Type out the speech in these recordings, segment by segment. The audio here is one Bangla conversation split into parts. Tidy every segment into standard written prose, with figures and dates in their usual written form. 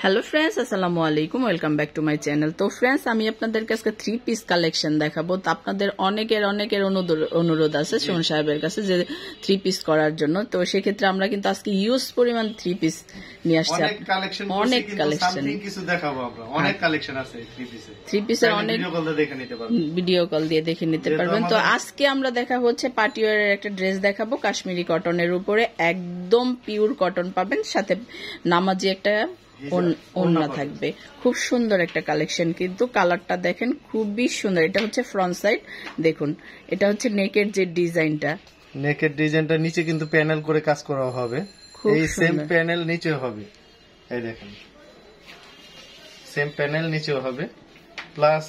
হ্যালো ফ্রেন্ডস, আসসালামু আলাইকুম, welcome back to my channel. তো ফ্রেন্ডস, আমি আপনাদের কাছে 3 পিস কালেকশন দেখাবো। তো আপনাদের অনেকের অনুরোধ আছে সুমন সাহেবের কাছে যে 3 পিস করার জন্য। তো সেক্ষেত্রে আমরা কিন্তু আজকে ইউজ পরিমাণ 3 পিস নিয়ে আসছি। অনেক কালেকশন কিছু দেখাবো আমরা, অনেক কালেকশন আছে 3 পিসের অনেক ভিডিও কল দিয়ে দেখে নিতে পারবেন। তো আজকে আমরা দেখাবো হচ্ছে পার্টি ওয়্যারের একটা ড্রেস দেখাবো কাশ্মীরি কটনের উপরে, একদম পিওর কটন পাবেন, সাথে নামাজি একটা ওড়না থাকবে। খুব সুন্দর একটা কালেকশন, কিন্তু কালারটা দেখেন খুবই সুন্দর। এটা হচ্ছে ফ্রন্ট সাইড, দেখুন এটা হচ্ছে নেকের যে ডিজাইনটা নিচে কিন্তু প্যানেল করে কাজ করা হবে। এই সেম প্যানেল নিচেও হবে, এই দেখেন সেম প্যানেল নিচেও হবে, প্লাস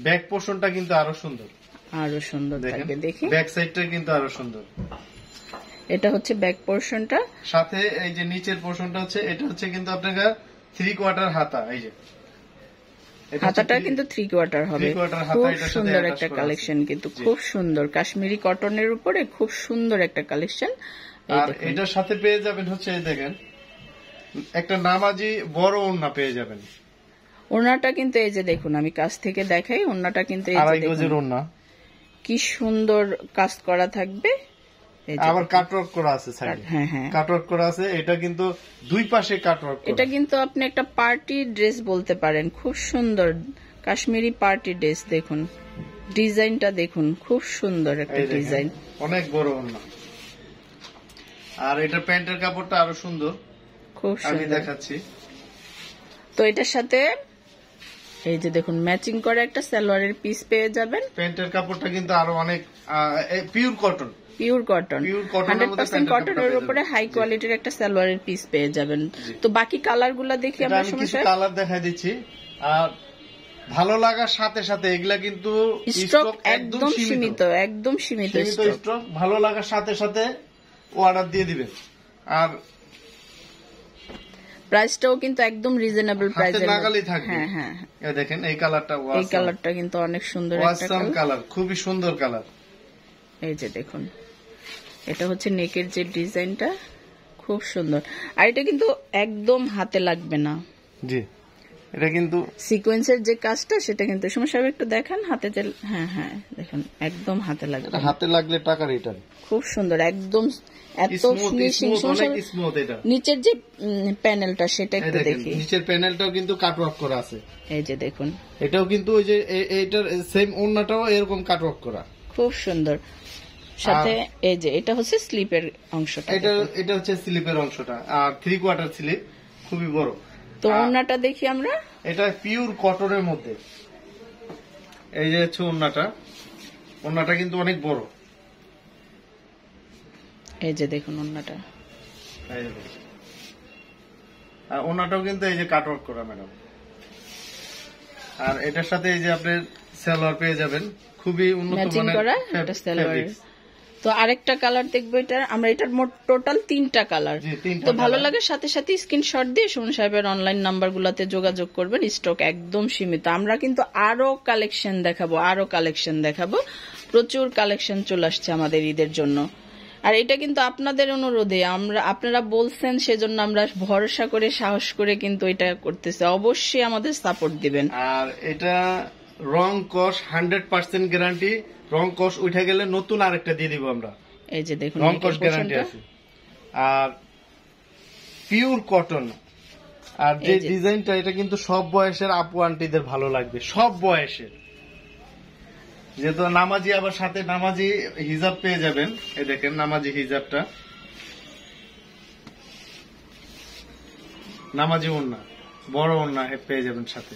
ব্যাক পোরশনটা কিন্তু আরো সুন্দর থাকবে। দেখি ব্যাক সাইডটা কিন্তু আরো সুন্দর। এটা হচ্ছে ব্যাক পোরশনটা, সাথে এই যে নিচের পোরশনটা হচ্ছে, এটা হচ্ছে কিন্তু আপনার 3/4 হাতা। এই যে হাতাটা কিন্তু 3/4 হবে। খুব সুন্দর একটা কালেকশন, কিন্তু খুব সুন্দর কাশ্মীরি কটনের উপরে খুব সুন্দর একটা কালেকশন। আর এটার সাথে পেয়ে যাবেন হচ্ছে এই দেখেন একটা নামাজি বড় ওড়না পেয়ে যাবেন। ওড়নাটা কিন্তু এই যে দেখুন, আমি কাছ থেকে দেখাই, ওড়নাটা কিন্তু এই যে দেখুন ওড়না কি সুন্দর কাজ করা থাকবে। আবার কাটওয়ার্ক করা আছে সাইডে, হ্যাঁ কাটওয়ার্ক করা আছে। এটা কিন্তু দুই পাশে কাটওয়ার্ক করা। এটা কিন্তু আপনি একটা পার্টি ড্রেস বলতে পারেন। খুব সুন্দর কাশ্মীরি পার্টি ড্রেস। দেখুন ডিজাইনটা, দেখুন খুব সুন্দর একটা ডিজাইন, অনেক বড় ওড়না। আর এটা প্যান্টের কাপড়টা আরো সুন্দর, খুব সুন্দর আমি দেখাচ্ছি। তো এটার সাথে এই যে দেখুন ম্যাচিং করে একটা সালোয়ারের পিস পেয়ে যাবেন। প্যান্টের কাপড়টা কিন্তু আরো অনেক পিওর কটন, 100% কটনের উপরে হাই কোয়ালিটির একটা সালোয়ারের পিস পেয়ে যাবেন। তো বাকি কালার গুলা দেখি আমরা, কিছু কালার দেখাই দিচ্ছি। আর ভালো লাগার সাথে সাথে এগুলা কিন্তু স্টক একদম সীমিত স্টক। ভালো লাগার সাথে সাথে অর্ডার দিয়ে দিবেন। আর প্রাইসটাও কিন্তু একদম রিজনেবল প্রাইসে নাগালি থাকবে। হ্যাঁ এই দেখেন এই কালারটা কিন্তু অনেক সুন্দর একটা কালার, খুবই সুন্দর কালার। এই যে দেখুন এটা হচ্ছে নেকের যে ডিজাইনটা, খুব সুন্দর। আর এটা কিন্তু একদম হাতে লাগবে না। জি, এটা কিন্তু সিকোয়েন্সের যে কাজটা সেটা কিন্তু সময় সব একটু দেখান হাতে। হ্যাঁ দেখুন একদম হাতে লাগবে, হাতে লাগলে টাকা রিটার্ন। খুব সুন্দর, একদম এত ফিনিশিং। নিচের যে প্যানেলটা সেটা একটু দেখি, নিচের প্যানেলটাও কিন্তু কাটওয়ার্ক করা আছে। এই যে দেখুন এটাও কিন্তু ওই যে এইটার সেম ওড়নাটাও এরকম কাটওয়ার্ক করা, খুব সুন্দর। সাথে এই যে এটা হচ্ছে স্লিপের অংশটা, এটা হচ্ছে স্লিপের অংশটা, আর 3/4 স্লিপ, খুবই বড়। তো ওড়নাটা দেখি আমরা, এটা পিওর কটনের মধ্যে। এই যে হচ্ছে ওড়নাটা কিন্তু অনেক বড়। এই যে দেখুন ওড়নাটা, আর ওড়নাটাও কিন্তু এই যে কাটওয়ার্ক করা ম্যাডাম। আর এটার সাথে এই যে আপনি সালোয়ার পেয়ে যাবেন, খুবই উন্নত মানের একটা সালোয়ার। তো আরেকটা কালার দেখবো, এটার মোট টোটাল 3টা কালার। তো ভালো লাগে সাথে সাথে স্ক্রিনশট দিয়ে সুমন সাহেবের অনলাইন নাম্বার গুলাতে যোগাযোগ করবেন। স্টক একদম সীমিত। আমরা কিন্তু আরো কালেকশন দেখাবো, প্রচুর কালেকশন চলে আসছে আমাদের ঈদের জন্য। আর এটা কিন্তু আপনাদের অনুরোধে, আপনারা বলছেন, সেজন্য আমরা ভরসা করে সাহস করে কিন্তু এটা করতেছি। অবশ্যই আমাদের সাপোর্ট দিবেন। আর এটা রং কস 100% গ্যারান্টি। রং কস উঠে গেলে নতুন আরেকটা দিয়ে দিব আমরা। এই যে দেখুন রং কস গ্যারান্টি আছে। আর পিওর কটন। আর যে ডিজাইনটা, এটা কিন্তু সব বয়সের আপু আন্টিদের ভালো লাগবে, সব বয়সের। যেহেতু নামাজি, আবার সাথে নামাজি হিজাব পেয়ে যাবেন। এই দেখেন নামাজি হিজাবটা, নামাজি ওড়না, বড় ওড়না পেয়ে যাবেন সাথে।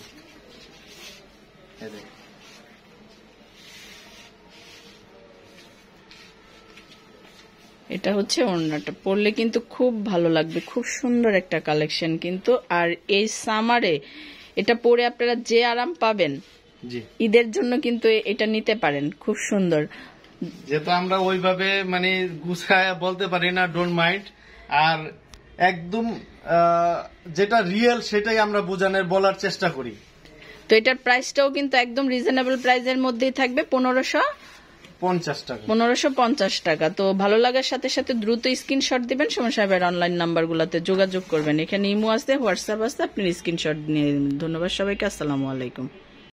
এটা হচ্ছে ওড়নাটা, পরলে কিন্তু খুব ভালো লাগবে, খুব সুন্দর একটা কালেকশন কিন্তু। আর এই সামারে এটা পরে আপনারা যে আরাম পাবেন, ঈদের জন্য কিন্তু এটা নিতে পারেন, খুব সুন্দর। যেহেতু আমরা ওইভাবে মানে গুছায় বলতে পারি না, ডোন্ট মাইন্ড। আর একদম যেটা রিয়েল সেটাই আমরা বোঝানোর বলার চেষ্টা করি। তো এটার প্রাইসটাও কিন্তু একদম রিজনেবল প্রাইসের মধ্যেই থাকবে, টাকা। 1550 টাকা। তো ভালো লাগার সাথে সাথে দ্রুত স্ক্রিনশট দিবেন, সুমন সাহেবের অনলাইন নাম্বারগুলোতে যোগাযোগ করবেন। এখানে ইমো আছে, হোয়াটসঅ্যাপ আছে, আপনি স্ক্রিনশট নিয়ে নেবেন। ধন্যবাদ সবাইকে, আসসালামু আলাইকুম।